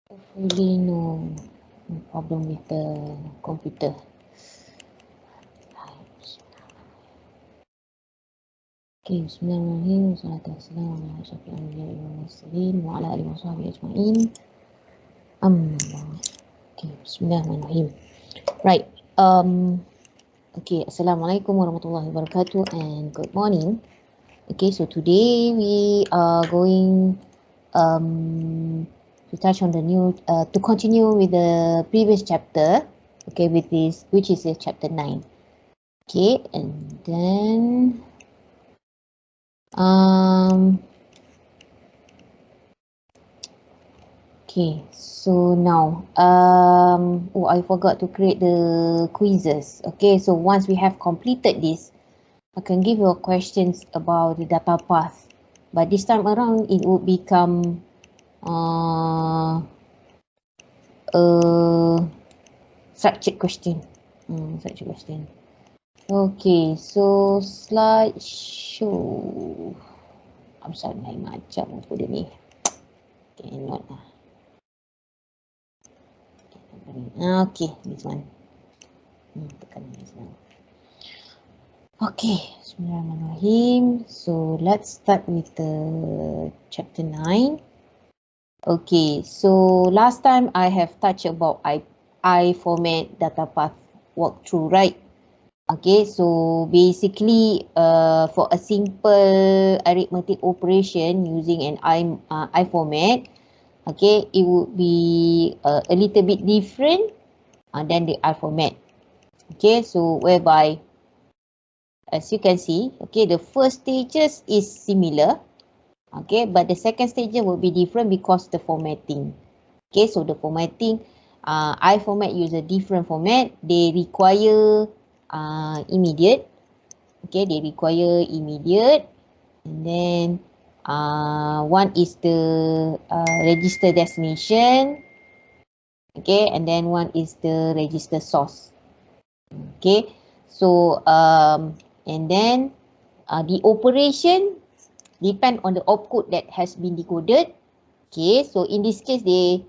Hopefully no problem with the computer. Okay, bismillahirrahmanirrahim. Assalamualaikum warahmatullahi wabarakatuh. Okay, bismillahirrahmanirrahim. Right. Okay, assalamualaikum warahmatullahi wabarakatuh and good morning. Okay, so today we are going to touch on the new to continue with the previous chapter, okay, with this, which is chapter 9. Okay, and then okay, so now oh, I forgot to create the quizzes. Okay, so once we have completed this, I can give you questions about the data path, but this time around it would become structured question. Structured question. Okay, so slideshow. Absal lain macam apa dia ni. Cannot lah. Okay, this one. Tekan this one. Okay, bismillahirrahmanirrahim. So let's start with the chapter 9. Okay, so last time I have touched about I format data path walkthrough, right? Okay, so basically for a simple arithmetic operation using an I format, okay, it would be a little bit different than the I format. Okay, so whereby, as you can see, okay, the first stages is similar, okay, but the second stage will be different because the formatting. Okay, so the formatting, I format use a different format. They require immediate. Okay, they require immediate, and then one is the register destination. Okay, and then one is the register source. Okay, so and then the operation depend on the opcode that has been decoded. Okay, so in this case, the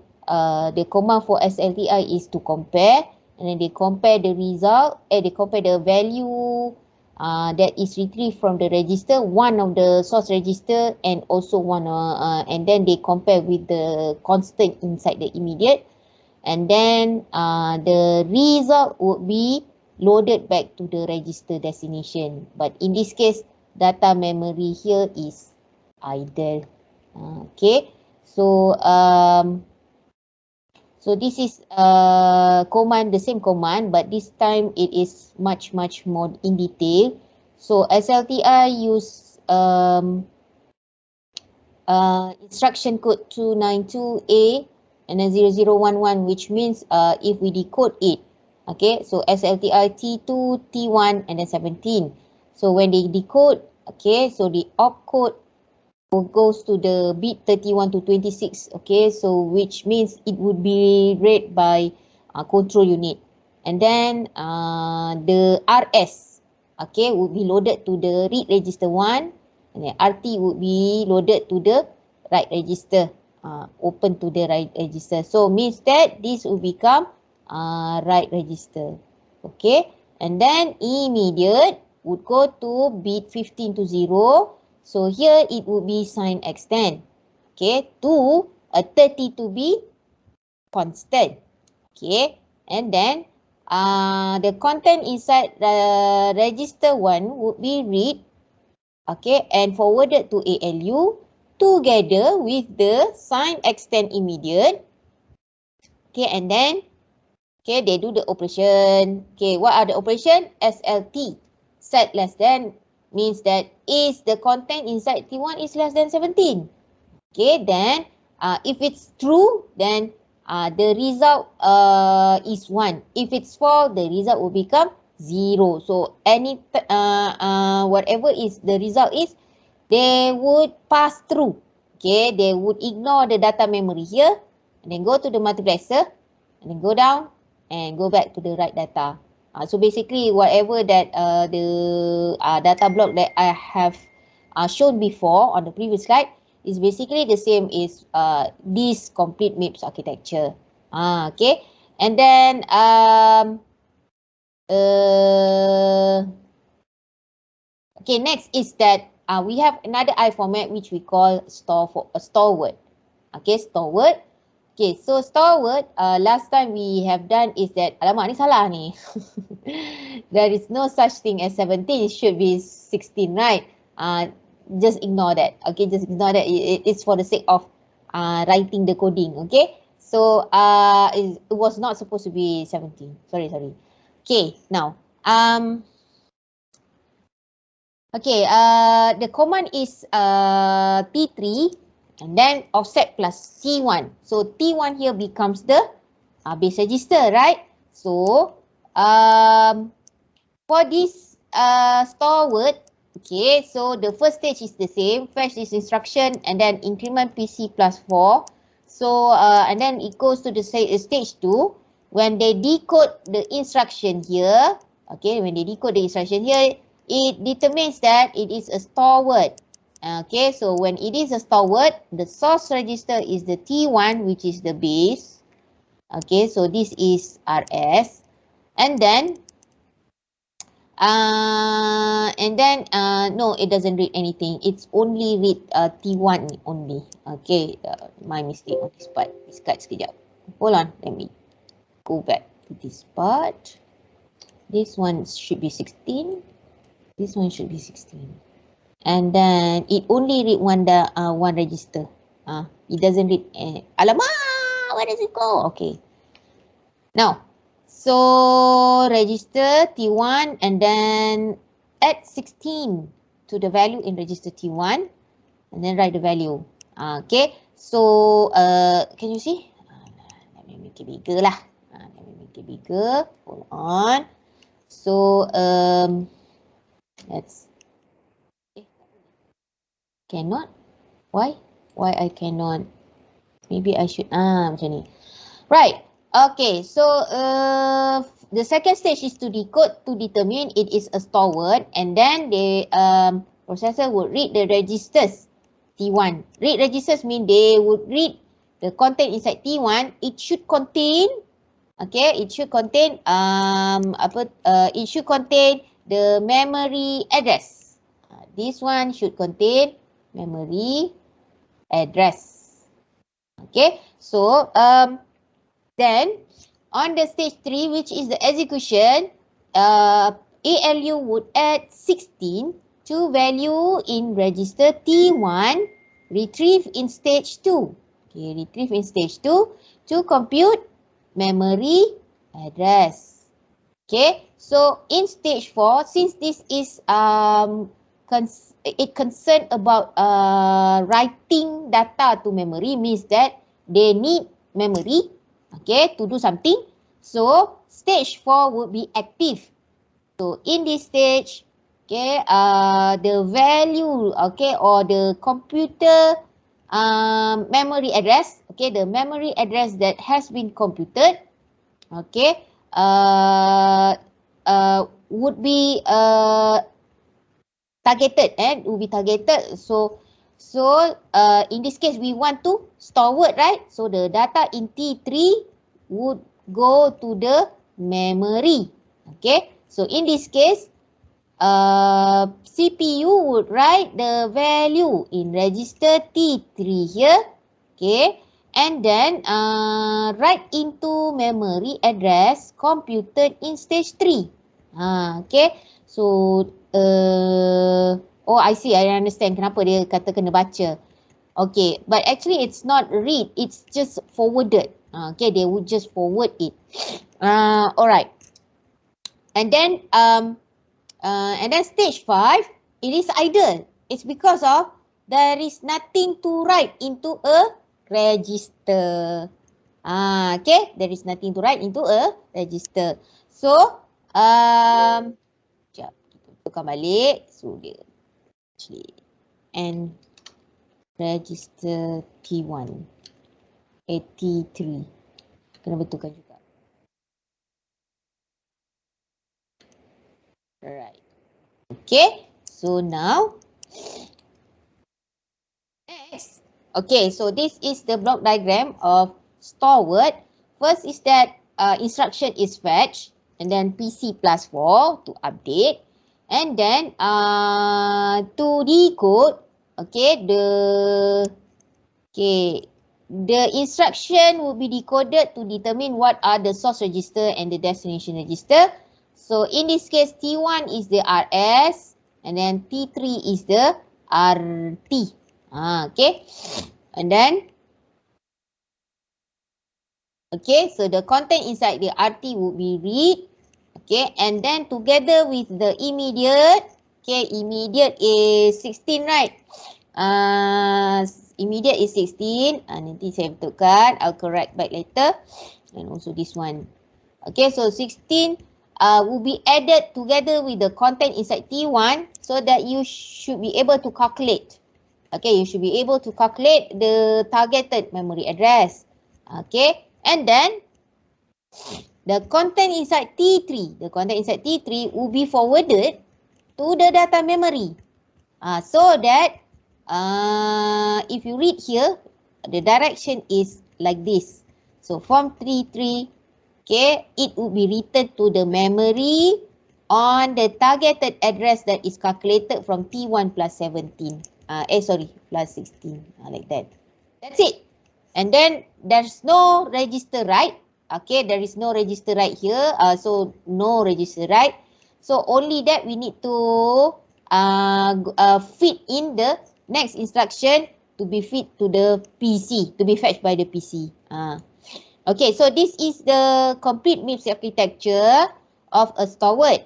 command for SLTI is to compare, and then they compare the result, they compare the value that is retrieved from the register, one of the source register, and also one, and then they compare with the constant inside the immediate, and then the result would be loaded back to the register destination. But in this case, data memory here is idle. Okay, so so this is command, the same command, but this time it is much more in detail. So SLTI use instruction code 292A and then 0011, which means if we decode it, okay, so SLTI T2, T1, and then 17. So when they decode, okay, so the opcode goes to the bit 31 to 26, okay, so which means it would be read by control unit, and then the RS, okay, would be loaded to the read register 1, and then RT would be loaded to the write register, open to the write register. So means that this will become write register, okay, and then immediate would go to bit 15 to 0. So here it would be sign extend, okay, to a 32-bit constant, okay, and then the content inside the register 1 would be read, okay, and forwarded to ALU together with the sign extend immediate, okay, and then, okay, they do the operation. Okay, what are the operation? SLT, set less than, means that is the content inside T1 is less than 17. Okay, then if it's true, then the result is 1. If it's false, the result will become 0. So any whatever is the result is, they would pass through. Okay, they would ignore the data memory here, and then go to the multiplexer, and then go down and go back to the right data. So basically, whatever that the data block that I have shown before on the previous slide, is basically the same as this complete MIPS architecture. Okay. And then okay, next is that we have another I format which we call store word. Okay, store word. Okay, so store word, last time we have done is that, alamak ni salah ni. There is no such thing as 17, it should be 16, right? Just ignore that. Okay, just ignore that. It's for the sake of writing the coding. Okay, so it was not supposed to be 17. Sorry. Okay, now okay, the command is T3 and then offset plus T1. So T1 here becomes the base register, right? So for this store word, okay, so the first stage is the same, fetch this instruction and then increment PC plus 4. So and then it goes to the stage 2. When they decode the instruction here, okay, when they decode the instruction here, it determines that it is a store word. Okay, so when it is a store word, the source register is the T1, which is the base. Okay, so this is RS. And then no, it doesn't read anything. It's only read T1 only. Okay, my mistake on this part. Discard sekejap. Hold on, let me go back to this part. This one should be 16. This one should be 16. And then it only read one register. It doesn't read alamak, where does it go? Okay. Now, so register T1 and then add 16 to the value in register T1 and then write the value. Okay, so can you see? Let me make it bigger lah. Let me make it bigger. Hold on. So let's. Cannot? Why? Why I cannot? Maybe I should macam ni. Right. Okay, so the second stage is to decode to determine it is a store word, and then the processor would read the registers T1. Read registers mean they would read the content inside T1. It should contain, okay, it should contain it should contain the memory address. This one should contain memory address. Okay, so then on the stage 3, which is the execution, ALU would add 16 to value in register T1, retrieve in stage 2. Okay, retrieve in stage 2 to compute memory address. Okay, so in stage 4, since this is it concerned about writing data to memory, means that they need memory, okay, to do something. So stage 4 would be active. So in this stage, okay, the value, okay, or the computer memory address, okay, the memory address that has been computed, okay, would be targeted, would be targeted. So in this case, we want to store word, right? So the data in T3 would go to the memory. Okay, so in this case, CPU would write the value in register T3 here. Okay, and then write into memory address computed in stage 3. Okay, so oh, I see, I understand kenapa dia kata kena baca. Okay, but actually it's not read, it's just forwarded. Okay, they would just forward it. Alright. And then stage 5, it is idle. It's because of there is nothing to write into a register. Okay, there is nothing to write into a register. So sekejap, kita tukar balik. So dia actually and register T1 T3 kena betulkan juga. Alright. Okay, so now next Okay, so this is the block diagram of store word. First is that instruction is fetch, and then PC plus 4 to update, and then to decode, okay, the instruction will be decoded to determine what are the source register and the destination register. So in this case, T1 is the RS, and then T3 is the RT. Okay, and then okay, so the content inside the RT would be read. Okay, and then together with the immediate, okay, immediate is 16, right? Immediate is 16. Nanti saya betulkan, I'll correct back later. And also this one. Okay, so 16 will be added together with the content inside T1 so that you should be able to calculate. Okay, you should be able to calculate the targeted memory address. Okay, and then the content inside T3, will be forwarded to the data memory. So that if you read here, the direction is like this. So from T3, okay, it will be written to the memory on the targeted address that is calculated from T1 plus 17. Plus 16, like that. That's it. And then there's no register write. Okay, there is no register write here. So no register write. So only that we need to feed in the next instruction to be fed to the PC, to be fetched by the PC. Okay, so this is the complete MIPS architecture of a store word.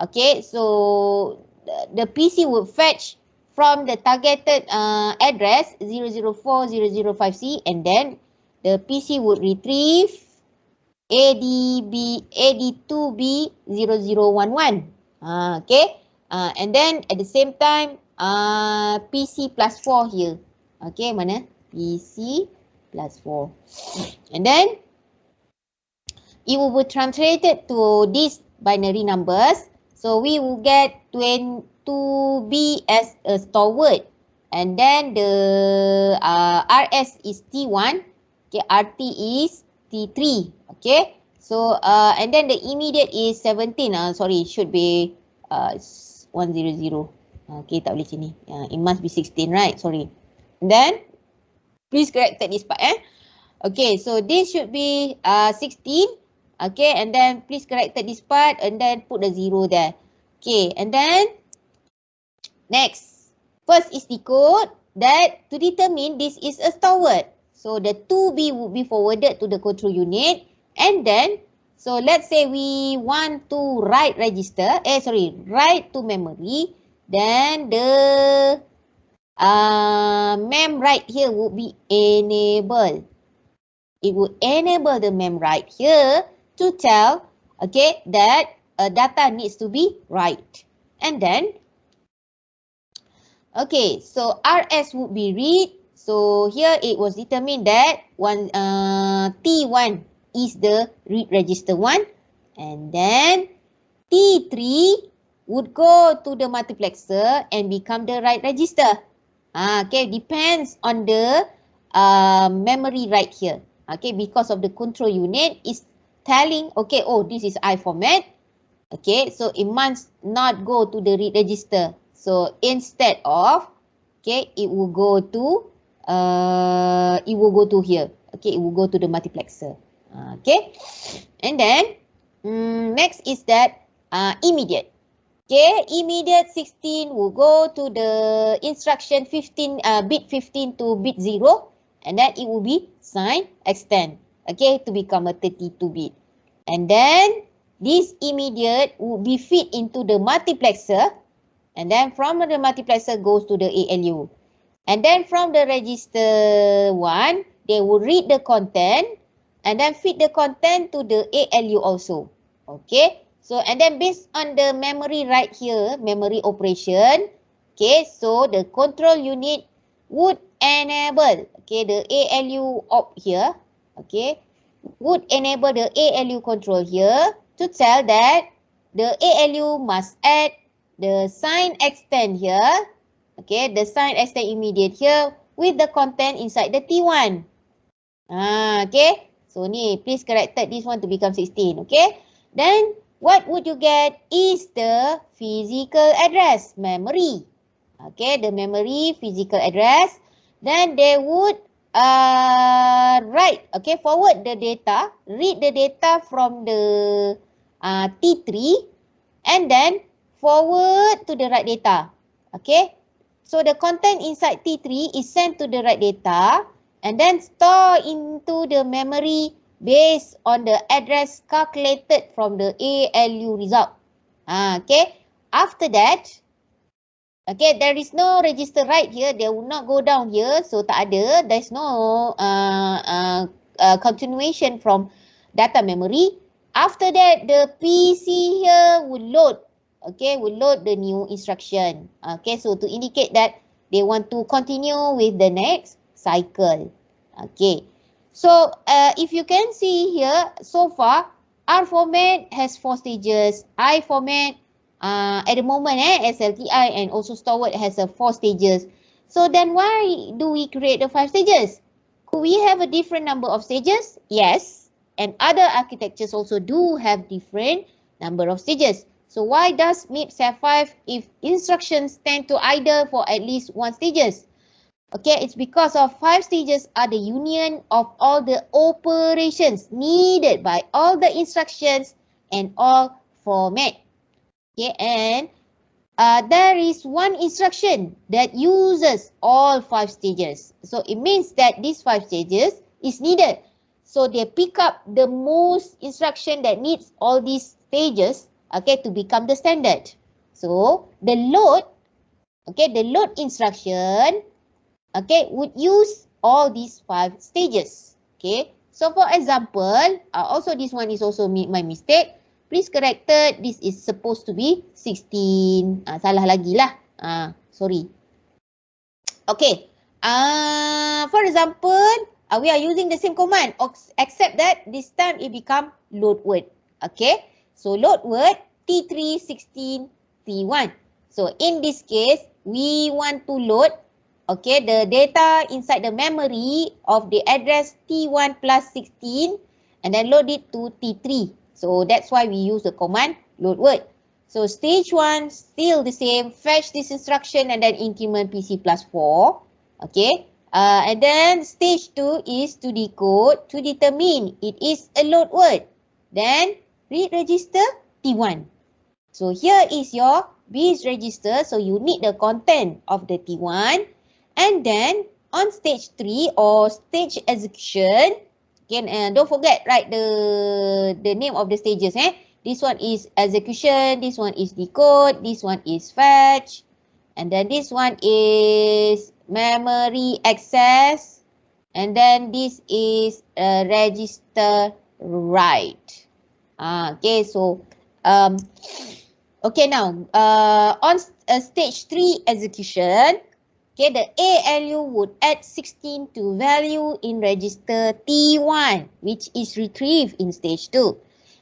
Okay, so the PC will fetch from the targeted address 004005C, and then the PC would retrieve AD2B0011. Okay, and then at the same time PC plus 4 here. Okay, mana? PC plus 4. And then it will be translated to these binary numbers. So we will get 2B as a store word, and then the RS is T1, okay, RT is T3, okay. So and then the immediate is 17. Sorry, should be 100. Okay, tak boleh sini. It must be 16, right? Sorry. And then please correct this part. Okay, so this should be 16. Okay, and then please correct this part and then put the 0 there. Okay, and then next, first is decode that to determine this is a store word. So the 2B would be forwarded to the control unit, and then, so let's say we want to write register, write to memory, then the mem write here would be enabled. It would enable the mem write here to tell, okay, that data needs to be write. And then, okay, so RS would be read. So here it was determined that T1 is the read register 1, and then T3 would go to the multiplexer and become the write register. Okay, depends on the memory write here. Okay, because of the control unit is telling, okay, oh, this is I format. Okay, so it must not go to the read register. So instead of, okay, it will go to here. Okay, it will go to the multiplexer. Okay, and then next is that immediate. Okay, immediate 16 will go to the instruction 15 bit 15 to bit 0, and then it will be sign extend. Okay, to become a 32-bit, and then this immediate will be fed into the multiplexer, and then from the multiplexer goes to the ALU, and then from the register 1 they will read the content and then feed the content to the ALU also. Okay, so and then based on the memory right here, memory operation, okay, so the control unit would enable, okay, the ALU op here, okay, would enable the ALU control here to tell that the ALU must add the sign extend here, okay, the sign extend immediate here with the content inside the T1. Okay. So ni, please corrected this one to become 16. Okay. Then what would you get is the physical address, memory. Okay, the memory, physical address. Then they would write, okay, forward the data, read the data from the T3 and then forward to the right data. Okay, so the content inside T3 is sent to the right data and then store into the memory based on the address calculated from the ALU result. Okay, after that, okay, there is no register right here. They will not go down here. So tak ada. There's no continuation from data memory. After that, the PC here will load. Okay, will load the new instruction. Okay, so to indicate that they want to continue with the next cycle. Okay, so if you can see here, so far, R format has 4 stages. I format at the moment, SLTI and also storeword has 4 stages. So then why do we create the 5 stages? Could we have a different number of stages? Yes. And other architectures also do have different number of stages. So why does MIPS have 5 if instructions tend to idle for at least 1 stages? Okay, it's because of 5 stages are the union of all the operations needed by all the instructions and all format. Okay, and there is one instruction that uses all 5 stages. So it means that these 5 stages is needed. So they pick up the most instruction that needs all these stages, okay, to become the standard. So the load, okay, the load instruction, okay, would use all these 5 stages. Okay, so for example, also this one is also my mistake. Please corrected, this is supposed to be 16. Salah lagi lah. Sorry. Okay. For example, we are using the same command, except that this time it become load word. Okay. So load word T3 16 T1. So in this case, we want to load, okay, the data inside the memory of the address T1 plus 16 and then load it to T3. So that's why we use the command load word. So stage 1 still the same, fetch this instruction and then increment PC plus 4. Okay. And then stage 2 is to decode to determine it is a load word. Then read register T1. So here is your BITS register. So you need the content of the T1. And then on stage 3 or stage execution, again, don't forget, write the name of the stages. This one is execution, this one is decode, this one is fetch, and then this one is memory access, and then this is register write. Okay, so okay, now on stage 3 execution, okay, the ALU would add 16 to value in register T1, which is retrieved in stage 2.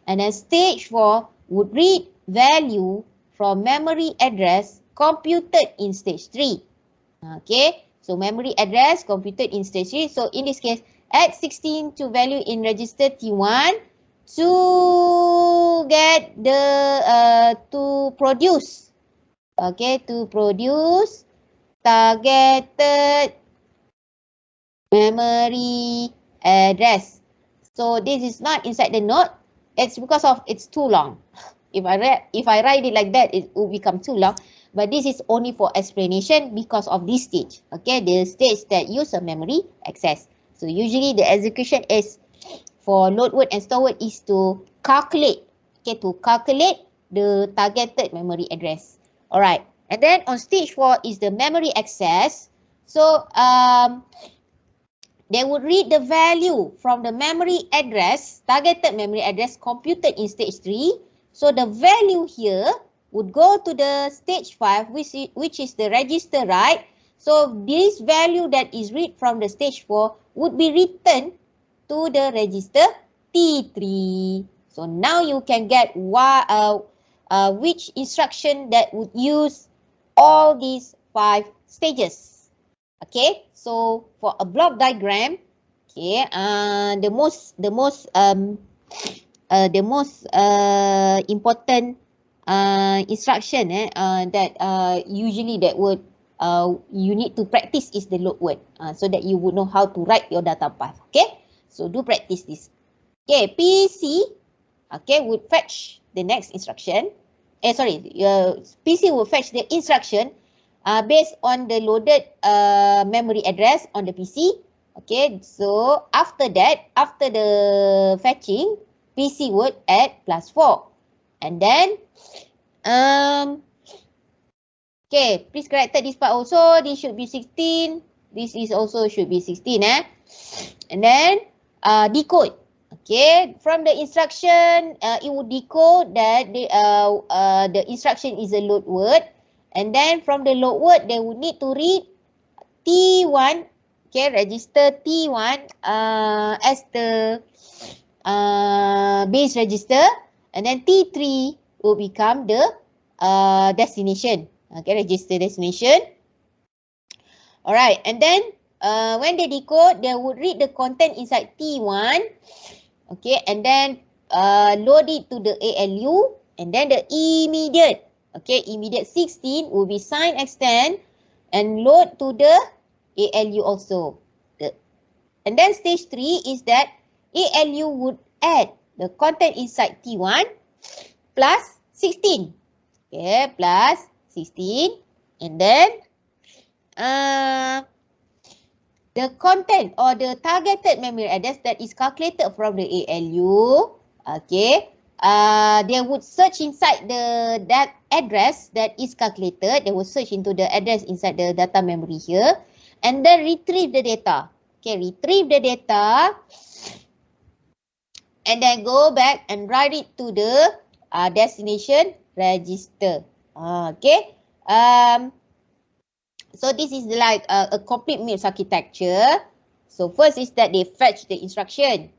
And then stage 4 would read value from memory address computed in stage 3. Okay, so memory address computed in stage 3. So in this case, add 16 to value in register T1 to get the, to produce, okay, to produce targeted memory address. So this is not inside the note. It's because of it's too long. If I write it like that, it will become too long. But this is only for explanation because of this stage. Okay, the stage that use a memory access. So usually the execution is for load word and store word is to calculate. Okay, to calculate the targeted memory address. Alright. And then on stage 4 is the memory access. So they would read the value from the memory address, targeted memory address computed in stage 3. So the value here would go to the stage 5, which is the register write. So this value that is read from the stage 4 would be written to the register T3. So now you can get which instruction that would use all these 5 stages. Okay, so for a block diagram, okay, the most important instruction that usually that would you need to practice is the load word, so that you would know how to write your data path. Okay, so do practice this. Okay, PC, okay, would fetch the next instruction. PC will fetch the instruction based on the loaded memory address on the PC. Okay, so after that, after the fetching, PC would add +4. And then, okay, please correct this part also. This should be 16. This is also should be 16. And then, decode. Okay, from the instruction, it would decode that the instruction is a load word. And then from the load word, they would need to read T1, okay, register T1 as the base register. And then T3 will become the destination. Okay, register destination. Alright, and then when they decode, they would read the content inside T1. Okay, and then load it to the ALU, and then the immediate 16 will be sign extend and load to the ALU also. And then stage 3 is that ALU would add the content inside T1 plus 16. Okay, plus 16, and then the content or the targeted memory address that is calculated from the ALU, okay, they would search inside that address that is calculated. They will search into the address inside the data memory here, and then retrieve the data. Okay, retrieve the data, and then go back and write it to the destination register. Okay. So this is like a complete MIPS architecture. So first is that they fetch the instruction.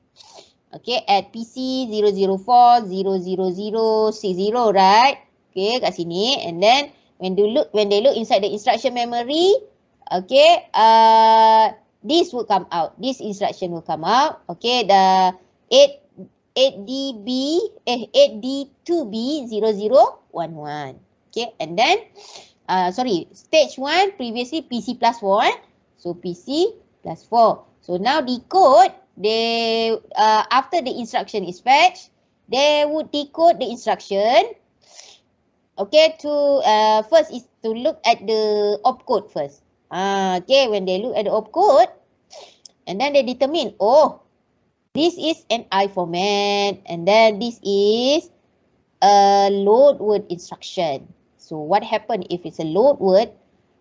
Okay, at PC 0040060, right? Okay, kat sini. And then when they look inside the instruction memory, okay, this will come out. This instruction will come out. Okay, the 8D2B0011. Okay, and then stage 1 previously PC +4. So PC +4. So now decode. They after the instruction is fetched, they would decode the instruction. Okay, to first is to look at the opcode first. Okay, when they look at the opcode, and then they determine, oh, this is an I format, and then this is a load word instruction. So what happens if it's a load word?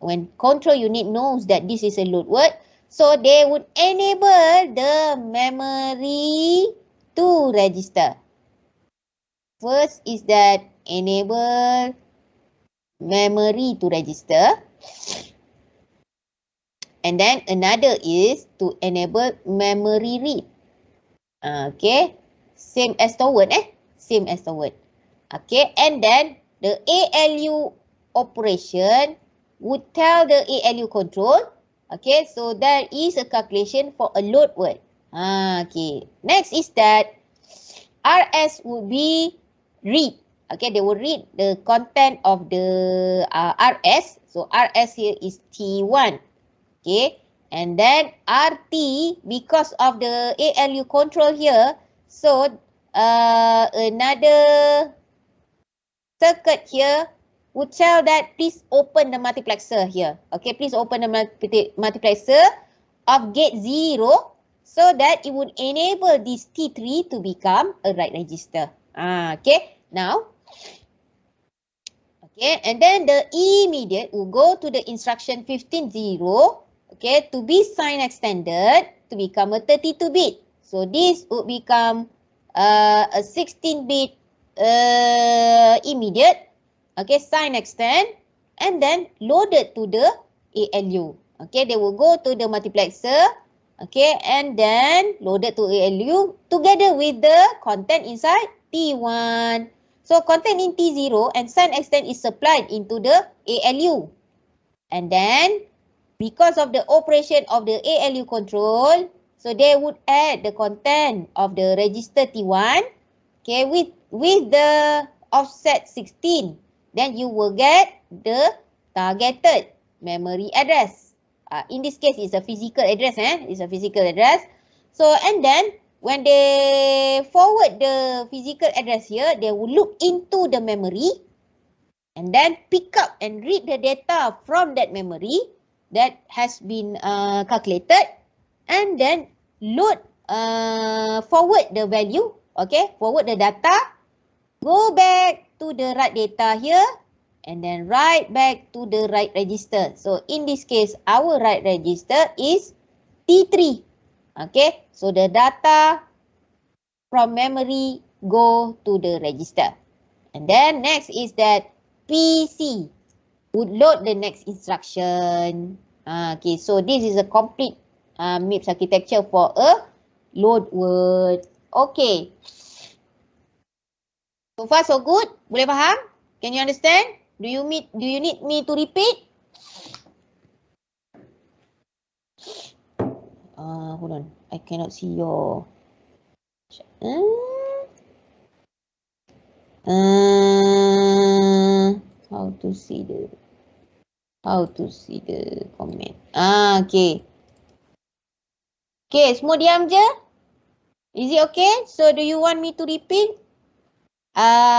When control unit knows that this is a load word, so they would enable the memory to register. First is that enable memory to register. And then another is to enable memory read. Okay, same as the word, same as the word. Okay, and then the ALU operation would tell the ALU control. Okay, so there is a calculation for a load word. Okay, next is that RS would be read. Okay, they will read the content of the RS. So RS here is T1. Okay, and then RT, because of the ALU control here, so another circuit here would tell that please open the multiplexer here. Okay, please open the multiplexer of gate 0 so that it would enable this T3 to become a write register. Okay, now, okay, and then the immediate will go to the instruction 15.0, okay, to be sign extended to become a 32-bit. So this would become a 16-bit immediate. Okay, sign extend, and then loaded to the ALU. Okay, they will go to the multiplexer. Okay, and then loaded to ALU together with the content inside T1. So content in T0 and sign extend is supplied into the ALU. And then because of the operation of the ALU control, so they would add the content of the register T1, okay, with the offset 16. Then you will get the targeted memory address. In this case, it's a physical address. It's a physical address. So, and then when they forward the physical address here, they will look into the memory and then pick up and read the data from that memory that has been calculated, and then load, forward the value, okay, forward the data, go back to the right data here, and then write back to the right register. So in this case, our right register is T3. Okay, so the data from memory go to the register. And then next is that PC would load the next instruction. Okay, so this is a complete MIPS architecture for a load word. Okay. So far so good? Boleh faham? Can you understand? Do you need me to repeat? Hold on. I cannot see your... how to see the comment. Okay. Okay, semua diam je? Is it okay? So do you want me to repeat?